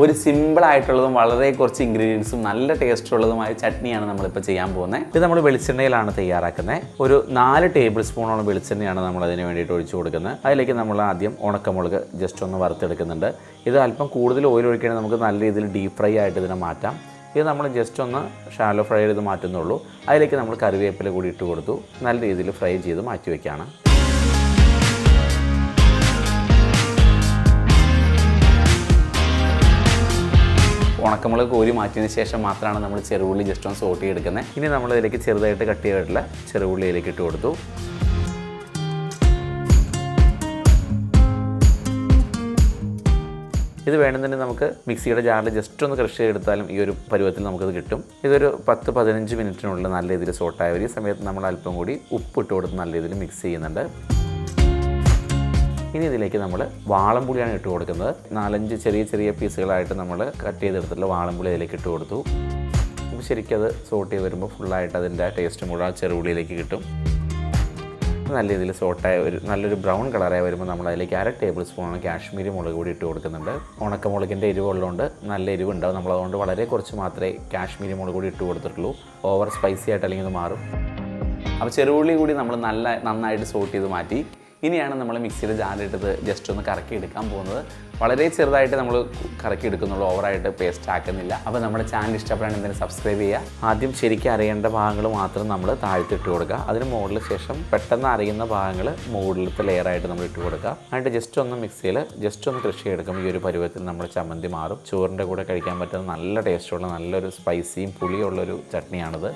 ഒരു സിമ്പിൾ ആയിട്ടുള്ളതും വളരെ കുറച്ച് ഇൻഗ്രീഡിയൻസും നല്ല ടേസ്റ്റ് ഉള്ളതുമായ ചട്നിയാണ് നമ്മളിപ്പോൾ ചെയ്യാൻ പോകുന്നത്. ഇത് നമ്മൾ വെളിച്ചെണ്ണയിലാണ് തയ്യാറാക്കുന്നത്. ഒരു 4 ടേബിൾ സ്പൂണോളം വെളിച്ചെണ്ണയാണ് നമ്മൾ അതിന് വേണ്ടിയിട്ട് ഒഴിച്ചു കൊടുക്കുന്നത്. അതിലേക്ക് നമ്മൾ ആദ്യം ഉണക്കമുളക് ജസ്റ്റ് ഒന്ന് വറുത്തെടുക്കുന്നുണ്ട്. ഇത് അല്പം കൂടുതൽ ഓയിൽ ഒഴിക്കുകയാണെങ്കിൽ നമുക്ക് നല്ല രീതിയിൽ ഡീപ്പ് ഫ്രൈ ആയിട്ട് ഇതിനെ മാറ്റാം. ഇത് നമ്മൾ ജസ്റ്റ് ഒന്ന് ഷാലോ ഫ്രൈ ചെയ്ത് മാറ്റുന്നുള്ളൂ. അതിലേക്ക് നമ്മൾ കറിവേപ്പില കൂടി ഇട്ട് കൊടുത്തു നല്ല രീതിയിൽ ഫ്രൈ ചെയ്ത് മാറ്റി വയ്ക്കുകയാണ്. ഉണക്കമുളക് കോരി മാറ്റിയതിന് ശേഷം മാത്രമാണ് നമ്മൾ ചെറുള്ളി ജസ്റ്റ് ഒന്ന് സോട്ട് ചെയ്തെടുക്കുന്നത്. ഇനി നമ്മൾ ഇതിലേക്ക് ചെറുതായിട്ട് കട്ട് ചെയ്തിട്ടുള്ള ചെറുള്ളിയിലേക്ക് ഇട്ട് കൊടുത്തു. ഇത് വേണമെന്നുണ്ടെങ്കിൽ നമുക്ക് മിക്സിയുടെ ജാറിൽ ജസ്റ്റ് ഒന്ന് ക്രഷ് ചെയ്തെടുത്താലും ഈ ഒരു പരുവത്തിൽ നമുക്കത് കിട്ടും. ഇതൊരു 10-15 മിനിറ്റിനുള്ളിൽ നല്ല രീതിയിൽ സോട്ടായ ഒരു സമയത്ത് നമ്മൾ അല്പം കൂടി ഉപ്പ് ഇട്ട് കൊടുത്ത് നല്ല രീതിയിൽ മിക്സ് ചെയ്യുന്നുണ്ട്. ഇനി ഇതിലേക്ക് നമ്മൾ വാളംപുളിയാണ് ഇട്ട് കൊടുക്കുന്നത്. 4-5 ചെറിയ പീസുകളായിട്ട് നമ്മൾ കട്ട് ചെയ്തെടുത്തിട്ടുള്ള വാളംപുളി ഇതിലേക്ക് ഇട്ട് കൊടുത്തു. അപ്പോൾ ശരിക്കും അത് സോട്ട് ചെയ്ത് വരുമ്പോൾ ഫുള്ളായിട്ട് അതിൻ്റെ ടേസ്റ്റ് മുഴുവൻ ചെറുപുളിയിലേക്ക് കിട്ടും. നല്ല രീതിയിൽ സോട്ടായ നല്ലൊരു ബ്രൗൺ കളറായി വരുമ്പോൾ നമ്മൾ അതിലേക്ക് 1/2 ടേബിൾ സ്പൂണാണ് കാശ്മീരി മുളക് കൂടി ഇട്ട് കൊടുക്കുന്നുണ്ട്. ഉണക്കമുളകിൻ്റെ എരിവുള്ളതുകൊണ്ട് നല്ല എരിവുണ്ടാവും. നമ്മളതുകൊണ്ട് വളരെ കുറച്ച് മാത്രമേ കാശ്മീരി മുളക് കൂടി ഇട്ട് കൊടുത്തിട്ടുള്ളൂ. ഓവർ സ്പൈസി ആയിട്ട് അല്ലെങ്കിൽ ഇത് മാറും. അപ്പോൾ ചെറുപുള്ളി കൂടി നമ്മൾ നന്നായിട്ട് സോട്ട് ചെയ്ത് മാറ്റി. ഇനിയാണ് നമ്മൾ മിക്സിയുടെ ജാറിലിട്ടത് ജസ്റ്റ് ഒന്ന് കറക്കി എടുക്കാൻ പോകുന്നത്. വളരെ ചെറുതായിട്ട് നമ്മൾ കറക്കി എടുക്കുന്നുള്ളൂ, ഓവറായിട്ട് പേസ്റ്റ് ആക്കുന്നില്ല. അപ്പോൾ നമ്മുടെ ചാനൽ ഇഷ്ടപ്പെടാൻ എന്തെങ്കിലും സബ്സ്ക്രൈബ് ചെയ്യുക. ആദ്യം ശരിക്കും അറിയേണ്ട ഭാഗങ്ങൾ മാത്രം നമ്മൾ താഴ്ത്തിട്ട് കൊടുക്കുക. അതിന് മുകളിൽ ശേഷം പെട്ടെന്ന് അറിയുന്ന ഭാഗങ്ങൾ മുകളിലത്തെ ലെയറായിട്ട് നമ്മൾ ഇട്ട് കൊടുക്കുക. എന്നിട്ട് ജസ്റ്റ് ഒന്ന് മിക്സിയിൽ ജസ്റ്റ് ഒന്ന് ക്രഷ് ചെയ്തെടുക്കും. ഈ ഒരു പരുവത്തിൽ നമ്മുടെ ചമ്മന്തി മാറും. ചോറിൻ്റെ കൂടെ കഴിക്കാൻ പറ്റുന്ന നല്ല ടേസ്റ്റുള്ള നല്ലൊരു സ്പൈസിയും പുളിയുള്ളൊരു ചട്നിയാണിത്.